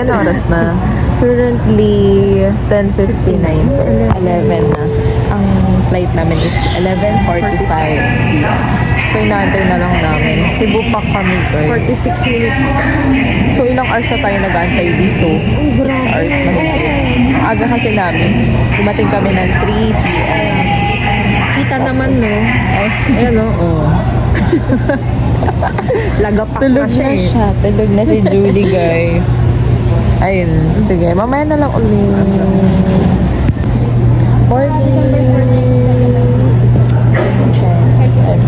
Ano oras na? Currently, 10:59. So, 11 na. Ang flight namin is 11:45 p.m. So, inaantay na lang namin. Cebu pa kami, guys. 46 minutes. So, ilang hours na tayo nag-aantay dito? 6 hours mahigit. Ang aga kasi namin. Dumating kami ng 3 p.m. Kita naman, no? Ay, Ayan, no? oo. Lagapak Tulog na siya, na eh. siya. Tulog na si Julie, guys. Ayun. Sige, mamaya na lang ulit.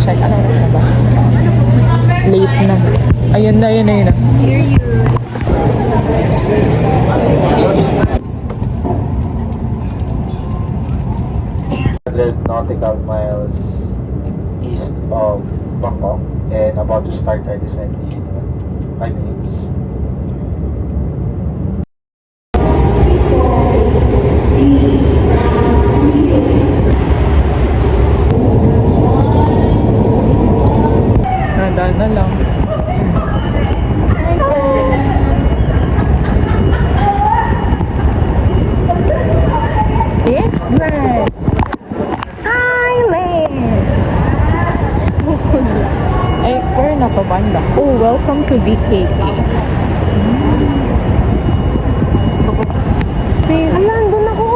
Check. Ano oras na ba? Late na. Ayun na. Hear you. Nautical miles east of Bangkok and about to start our descent in 5 minutes. Nadaan na lang. Yes, right. Silent! Eh, where na pa banda? Oh, welcome to BKK. Sis, Ay, nandun ako.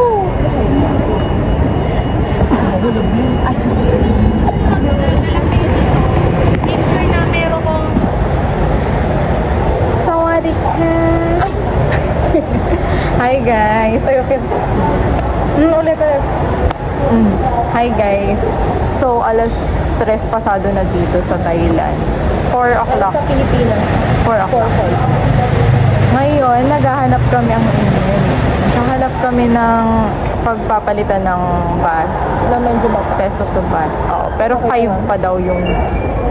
Picture na meron kong sawadika. hi guys. Ay, okay. Ulit. Hi guys. So, alas 3 pasado na dito sa Thailand. 4 o'clock. Sa Pilipinas. 4 o'clock. Ngayon, naghahanap kami Naghahanap kami ng pagpapalitan ng bus. Na medyo Peso to bus. Oo, pero 5 pa daw yung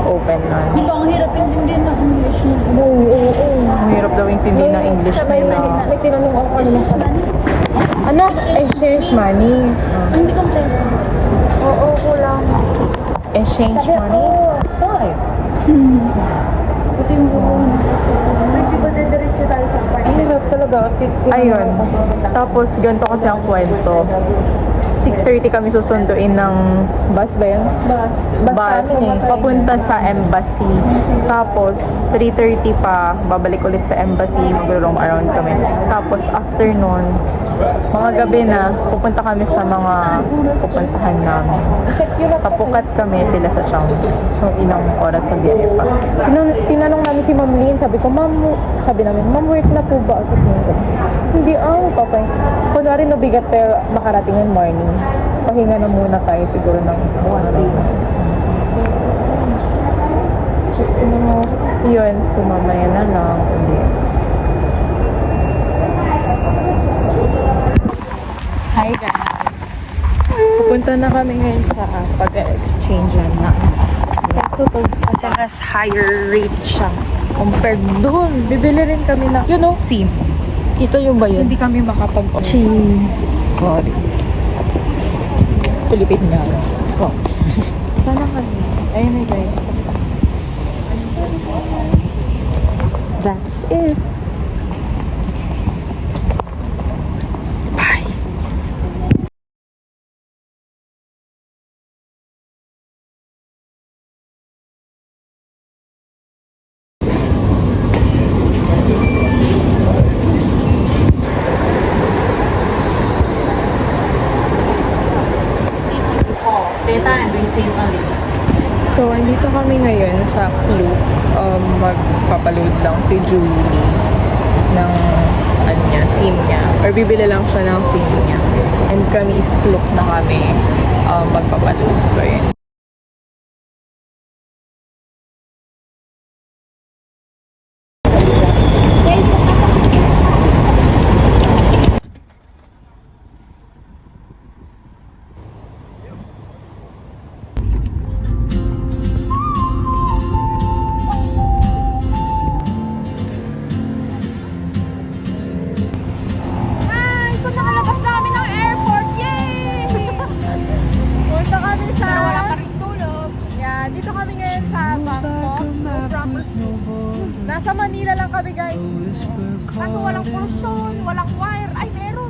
open nun. Di ba ang hirap intindihan ng English niya? Oo. Ang hirap daw intindi ng English nila. May tinanong ako kanina sa Ano? Exchange money. Hindi kompleto. Oo, kulang. Exchange money? Why? Ito yung buong. Hindi ba diretso tayo sa party? Ang hirap talaga. Ayun. Tapos, ganito kasi ang kwento. 6:30 kami susunduin ng bus ba yun? Bus. Papunta sa embassy. Tapos, 3:30 pa, babalik ulit sa embassy. Mag-roam around kami. Tapos, afternoon, mga gabi na, pupunta kami sa mga pupuntahan namin. Sa Phuket kami, sila sa Changi. So, ilang oras sa biyahe pa. Tinanong namin si Ma'am Lynn, sabi namin, Ma'am, work na po ba? Hindi, papay. Kunwari, nabigat tayo makarating ng morning. Pahinga na muna tayo siguro ng isang araw. So, yun, sumamaya na lang. Hindi. Hi guys! Pupunta na kami ngayon sa pag-exchange na. Kaso mas higher rate siya compared doon. Bibili rin kami na, SIM. Ito yung ba yun? Hindi kami Sorry. Pilipin nga. So, sana kami. Ayun na guys. That's it. Bye. Data and receive only. So, andito kami ngayon sa Klook. Magpapaload lang si Julie ng SIM niya. Or bibili lang siya ng SIM niya. And kami is Klook na kami magpapaload. So, ayun. Nakalabas na kami ng airport! Yay! Punta kami sa Grabe guys. Kaso walang pulson, walang wire. Ay, meron.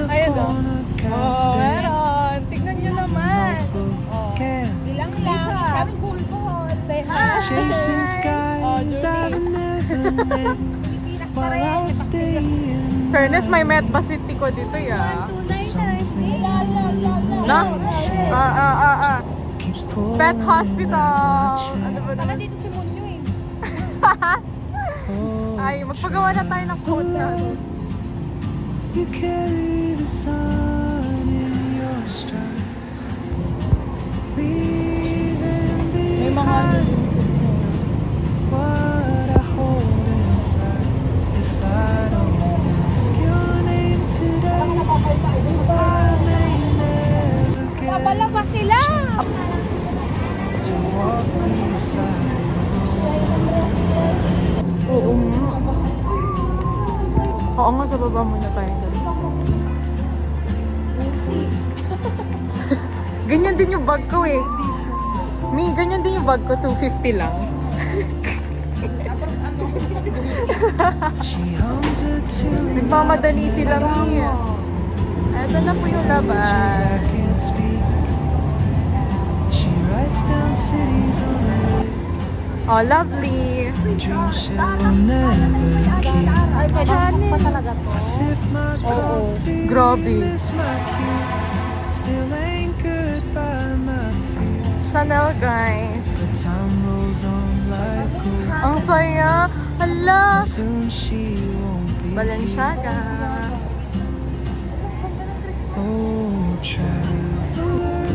Ayun o. Oh, meron. Tignan nyo naman. Oh. Bilang lang. Maraming alcohol. Say hi. Chasing skies I've never met while I'll stay in Fairness, may met pa si Tico dito ya. something Na? keeps pulling Pet hospital. at my Ano ba Baka naman? dito si Munyo eh. Oh, Ay, magpagawa na tayo ng quote na. you carry the sun in your stride, leaving May mga behind what I hold inside. If I don't ask your name today, I may never get Kabala pa sila. to walk beside. Oo nga. Oo nga, sa baba muna tayo. Ganyan din yung bag ko eh. Mi, ganyan din yung bag ko, 250 lang. She hums a tune Nagmamadali sila, Mi. Eto na po yung labas. as I can't speak. She writes down cities on her list, Oh, lovely. dreams she'll never keep. Ay, pwede pa talaga to. I sip my coffee, grabe. miss my cue, still anchored by my fears. Chanel, guys. But time rolls on like gold, Ang saya. Hala. soon she won't be. Balenciaga. Oh, traveler,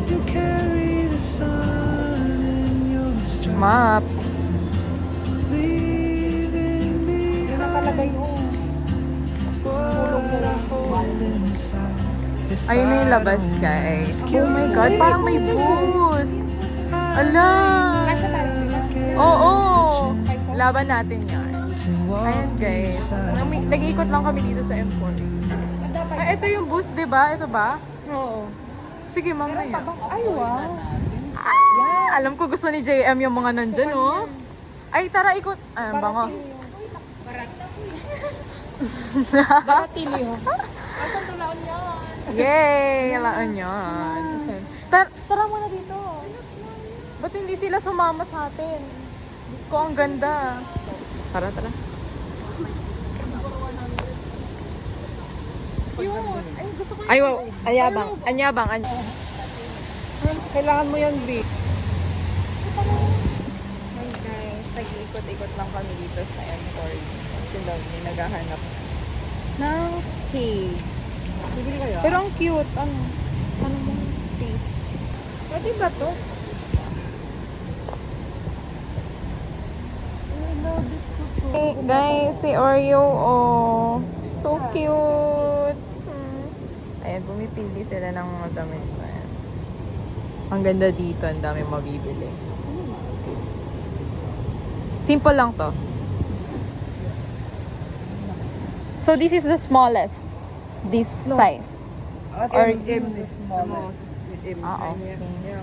you carry the sun in your stride, Map. leaving behind Talaga yung what I hold inside. If Ayun na yung I labas, don't guys. ask Oh your my God, parang may name boost. today, Ala. Kasya tayo sila. Oo. Laban natin yan. to walk Ayan, guys. beside. Nag-iikot lang kami dito sa M4. Ay, ito yung booth, di ba? Ito ba? Oo. Sige, mamaya. Ay, wow. Ah, alam ko gusto ni JM yung mga nandyan, oh. Ay, tara, ikot. Ay, ang bango. Baratilyo. Asan tulaon yan? Yay! Laon yun. Tara muna dito. Ba't hindi sila sumama sa atin? Diyos ko, ang ganda. Tara, tara. Yun. Ay, gusto ko Ay, wow. Anyabang. Anyabang. Kailangan mo yan, B. Hi guys, nag-iikot-ikot lang kami dito sa M4. Kasi daw, may naghahanap ng case. Bibili kayo? Pero ang cute. Ano mong case? Pwede ba to? Hey, guys, si Oreo, oh. So cute. Ayan, pumipili sila ng mga damit. Ayan. Ang ganda dito, ang dami mabibili. Simple lang to. So this is the smallest. This size. Or M is small. Ah, okay.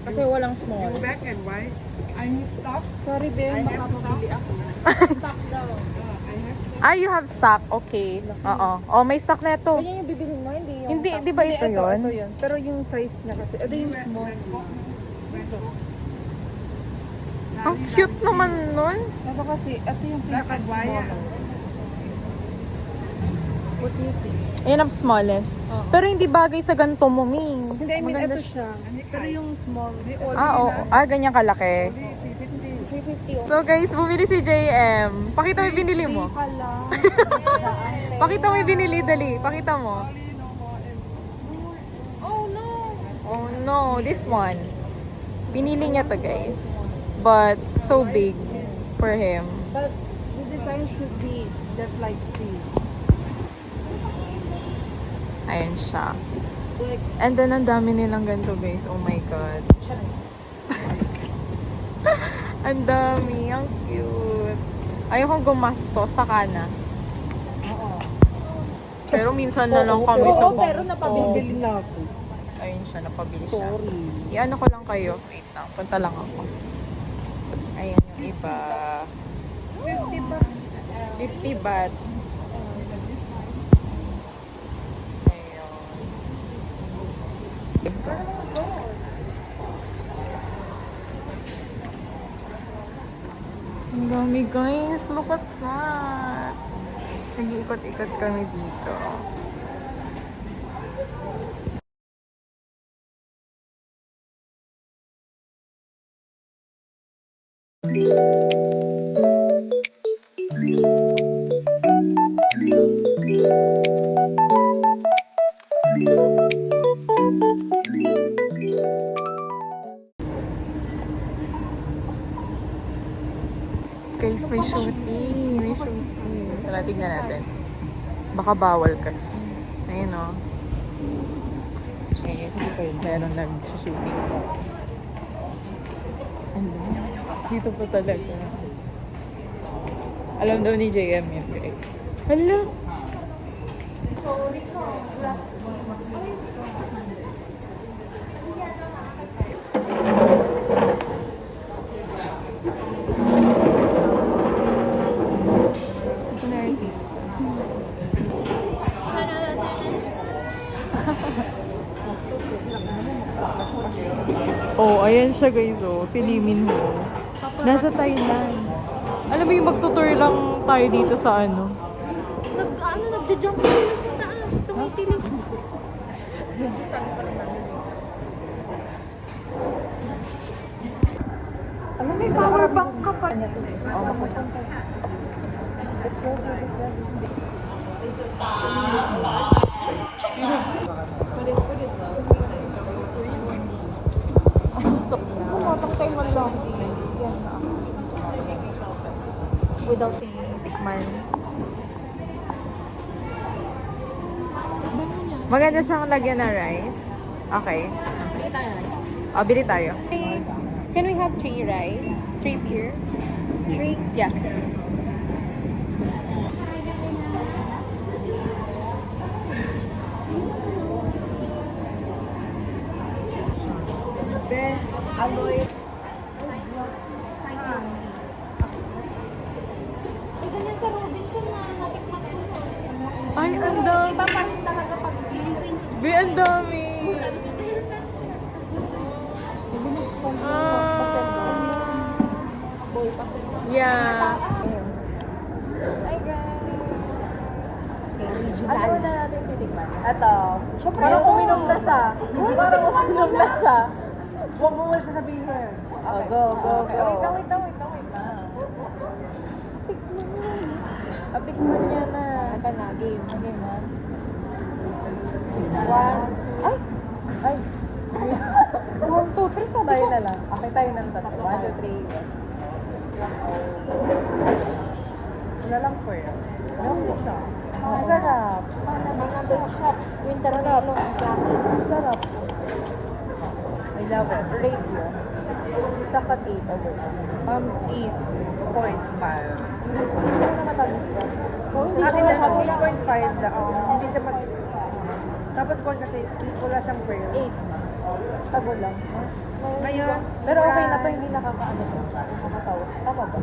Kasi walang small. Black and white. I need stock. Sorry, I Ben. have stock. Ah, you have stock. Okay. Oo. Oh, may stock na ito. Ganyan yung bibilhin mo, hindi yung... Hindi, di ba ito yun? Ito yun. Pero yung size niya kasi, ito yung small. Ang cute naman nun. Ito kasi, ito yung pinaka-small. What do you think? Ayan ang smallest. Pero hindi bagay sa ganito mo, Mi. Hindi, I mean, Maganda ito siya. Pero yung small. Ah, oo. Ah, ganyan kalaki. 350 So guys, bumili si JM. Pakita mo yung binili mo. pala. Pakita mo yung binili, dali. Pakita mo. Oh, no. Oh no, this one. Binili niya to, guys. But, so big for him. But the design should be just like this. Ayan siya. Like, And then, ang dami nilang ganito, guys. Oh my God. Ang dami. Ang cute. Ayokong gumastos sa kana. Pero minsan na lang kami sa Oo, pero napabili. bili na ako. Ayun siya, napabili siya. Sorry. I-ano ko lang kayo. Wait lang, punta lang ako. Ayan yung iba. 50 baht. Ang dami guys, look at that. Nag-iikot-ikot kami dito. Guys, may shooting. May shooting. Tara, tignan natin. Baka bawal kasi. Ayun o. Yes, meron nag-shooting. Ano? Dito po talaga. Alam daw ni JM yun, guys. Hala! Oh, ayan siya guys, oh. Si Lee Min Ho. Nasa Thailand. Alam mo yung magtutour lang tayo dito sa ano? Nagja-jump sila sa taas. Tumitilis. Alam mo, may power bank ka pa. Pumatang mo lang. Without tikman. Maganda siyang lagyan na rice. Okay. Bili tayo rice. Oh, bili tayo. Can we have 3 rice? 3 beer? 3? Yeah. Aloy. Ay, ganyan sa Robinson na natikmak ko. Ay, ang dami. Iba pa rin talaga pag giling ko. Be, ang dami. Boy, pasel. Yeah. Hi guys. Okay, original. Ano na natin titikman? Ito. Parang uminom na siya. Parang uminom na siya. Huwag mo muna sasabihin. Okay. Go, go, Okay, go. wait lang. Apikman niya na. Ito na, game. Okay, ma'am. 1. Ay! Ay! 1, 2, 3, tayo na lang. Okay, tayo na lang. 1, 2, 3. Wala lang po yun. Alam mo siya. Masarap. Mga big shop. Winter melon. Masarap. I love it. Rate you. Sa kat 8 over. 8.5. Hindi na matamis ka. Hindi Akin siya lang, masyado. 8.5 lang. Hindi siya mag... Tapos corn kasi wala siyang pearl. 8. Tago lang. Ngayon, pero okay na to, hindi nakakaano to. Nakakatawa. Tama ba?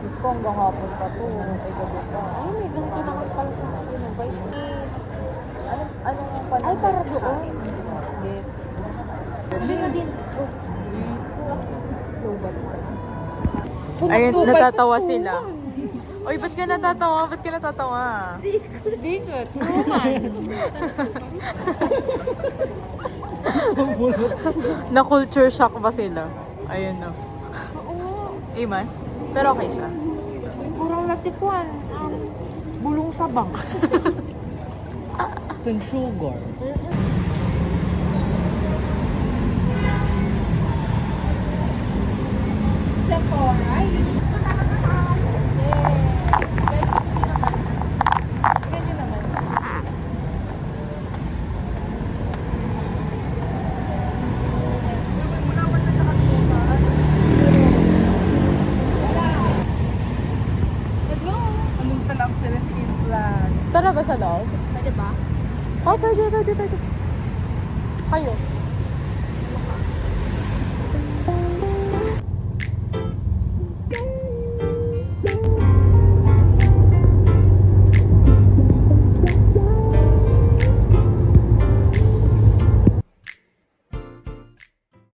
Diyos ko, hanggang hapon pa to. Ay, gabi pa. Ay, may ganito naman pala sa akin. Anong panahon? Ay, para doon. Yes. Hindi na din. Ayun, natatawa sila. Oy, ba't ka natatawa? Ba't ka natatawa? Bigot. Na-culture shock ba sila? Ayun no. Oo. Imas? Pero okay siya. Kurang latikwan. Bulong sabang. Yung sugar. Sephora. Let's go. Anong talang Philippine flag? Tara ba sa loob? Pwede ba? Oh, pwede.